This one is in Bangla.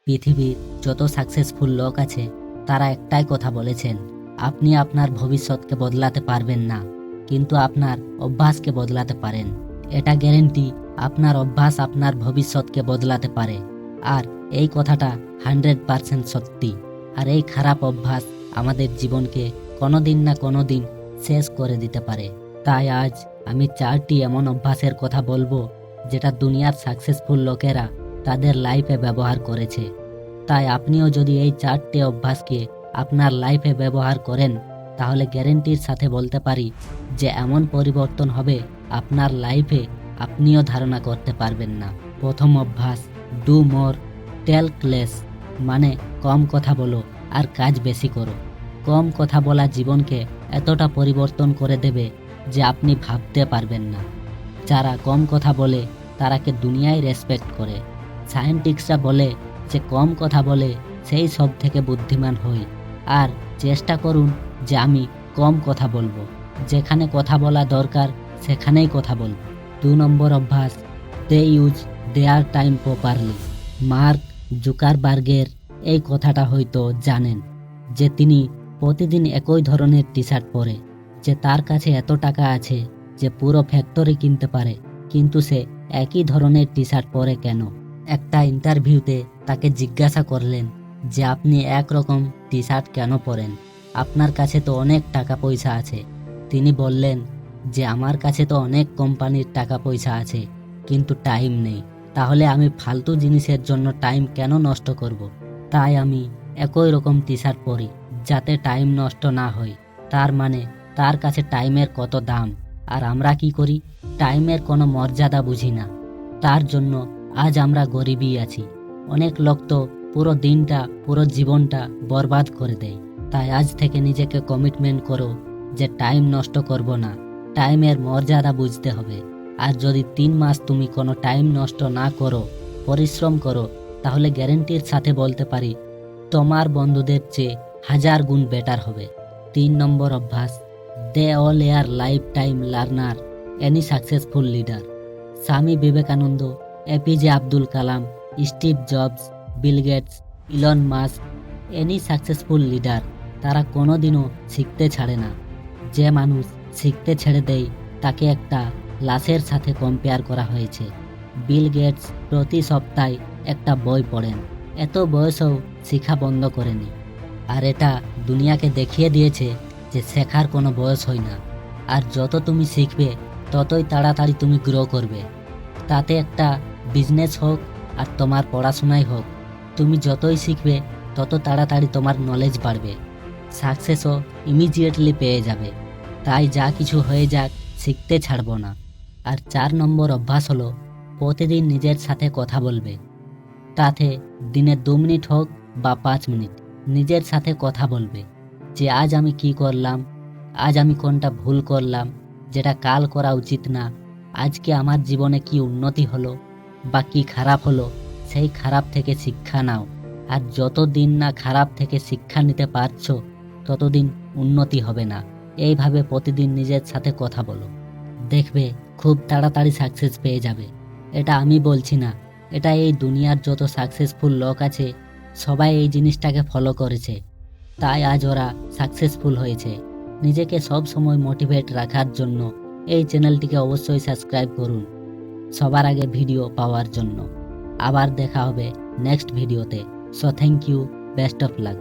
পৃথিবীর যত সাকসেসফুল লোক আছে তারা একটাই কথা বলেছেন, আপনি আপনার ভবিষ্যৎকে বদলাতে পারবেন না, কিন্তু আপনার অভ্যাসকে বদলাতে পারেন। এটা গ্যারেন্টি, আপনার অভ্যাস আপনার ভবিষ্যৎকে বদলাতে পারে। আর এই কথাটা 100% সত্যি। আর এই খারাপ অভ্যাস আমাদের জীবনকে কোনোদিন না কোনোদিন শেষ করে দিতে পারে। তাই আজ আমি 4টি এমন অভ্যাসের কথা বলবো যেটা দুনিয়ার সাকসেসফুল লোকেরা তাদের লাইফে ব্যবহার করেছে। তাই আপনিও যদি এই 4টে অভ্যাসকে আপনার লাইফে ব্যবহার করেন তাহলে গ্যারেন্টির সাথে বলতে পারি যে এমন পরিবর্তন হবে আপনার লাইফে আপনিও ধারণা করতে পারবেন না। প্রথম অভ্যাস, ডু মোর টেলক লেস, মানে কম কথা বলো আর কাজ বেশি করো। কম কথা বলা জীবনকে এতটা পরিবর্তন করে দেবে যে আপনি ভাবতে পারবেন না। যারা কম কথা বলে তারাকে দুনিয়ায় রেসপেক্ট করে। সায়েন্টিস্টরা বলে যে কম কথা বলে সেই সব থেকে বুদ্ধিমান হই। আর চেষ্টা করুন যে আমি কম কথা বলবো, যেখানে কথা বলা দরকার সেখানেই কথা বলবো। 2 নম্বর অভ্যাস, they use their time properly. Mark জুকারবার্গের এই কথাটা হয়তো জানেন, যে তিনি প্রতিদিন একই ধরনের টি শার্ট পরে, যে তার কাছে এত টাকা আছে যে পুরো ফ্যাক্টরি কিনতে পারে, কিন্তু সে একই ধরনের টি শার্ট পরে কেন? একটা ইন্টারভিউতে তাকে জিজ্ঞাসা করলেন যে আপনি একরকম টি শার্ট কেন পরেন, আপনার কাছে তো অনেক টাকা পয়সা আছে। তিনি বললেন যে আমার কাছে তো অনেক কোম্পানির টাকা পয়সা আছে, কিন্তু টাইম নেই। তাহলে আমি ফালতু জিনিসের জন্য টাইম কেন নষ্ট করব? তাই আমি একই রকম টি শার্ট পরি যাতে টাইম নষ্ট না হয়। তার মানে তার কাছে টাইমের কত দাম, আর আমরা কি করি? টাইমের কোনো মর্যাদা বুঝি না। তার জন্য আজ আমরা গরিবই আছি। অনেক লোক তো পুরো দিনটা, পুরো জীবনটা বরবাদ করে দেয়। তাই আজ থেকে নিজেকে কমিটমেন্ট করো যে টাইম নষ্ট করব না, টাইমের মর্যাদা বুঝতে হবে। আর যদি 3 মাস তুমি কোনো টাইম নষ্ট না করো, পরিশ্রম করো, তাহলে গ্যারেন্টির সাথে বলতে পারি তোমার বন্ধুদের চেয়ে 1000 গুণ বেটার হবে। 3 নম্বর অভ্যাস, they all are life time learner, any successful leader. Swami Vivekananda, APJ Abdul Kalam, Steve Jobs, Bill Gates, Elon Musk, any successful leader, তারা কোনোদিনও শিখতে ছাড়ে না। যে মানুষ শিখতে ছেড়ে দেয় তাকে একটা লাশের সাথে কম্পেয়ার করা হয়েছে। বিল গেটস প্রতি সপ্তাহে একটা বই পড়েন, এত বয়সেও শিখা বন্ধ করেনি। আর এটা দুনিয়াকে দেখিয়ে দিয়েছে যে শেখার কোনো বয়স হয় না। আর যত তুমি শিখবে ততই তাড়াতাড়ি তুমি গ্রো করবে। তাতে একটা বিজনেস হোক আর তোমার পড়াশোনাই হোক, তুমি যতই শিখবে তত তাড়াতাড়ি তোমার নলেজ বাড়বে, সাকসেসও ইমিডিয়েটলি পেয়ে যাবে। তাই যা কিছু হয়ে যাক, শিখতে ছাড়বো না। আর 4 নম্বর অভ্যাস হলো প্রতিদিন নিজের সাথে কথা বলবে। তাতে দিনে 2 মিনিট হোক বা 5 মিনিট নিজের সাথে কথা বলবে যে আজ আমি কি করলাম, আজ আমি কোনটা ভুল করলাম যেটা কাল করা উচিত না, আজকে আমার জীবনে কি উন্নতি হলো বা কি খারাপ হলো, সেই খারাপ থেকে শিক্ষা নাও। আর যতদিন না খারাপ থেকে শিক্ষা নিতে পারছো ততদিন উন্নতি হবে না। এইভাবে প্রতিদিন নিজের সাথে কথা বলো, দেখবে খুব তাড়াতাড়ি সাকসেস পেয়ে যাবে। এটা আমি বলছি না, এটা এই দুনিয়ার যত সাকসেসফুল লোক আছে সবাই এই জিনিসটাকে ফলো করেছে, তাই আজ ওরা সাকসেসফুল হয়েছে। নিজেকে সব সময় মোটিভেট রাখার জন্য এই চ্যানেলটিকে অবশ্যই সাবস্ক্রাইব করুন সবার আগে ভিডিও পাওয়ার জন্য। আবার দেখা হবে নেক্সট ভিডিওতে। So thank you, best of lakh.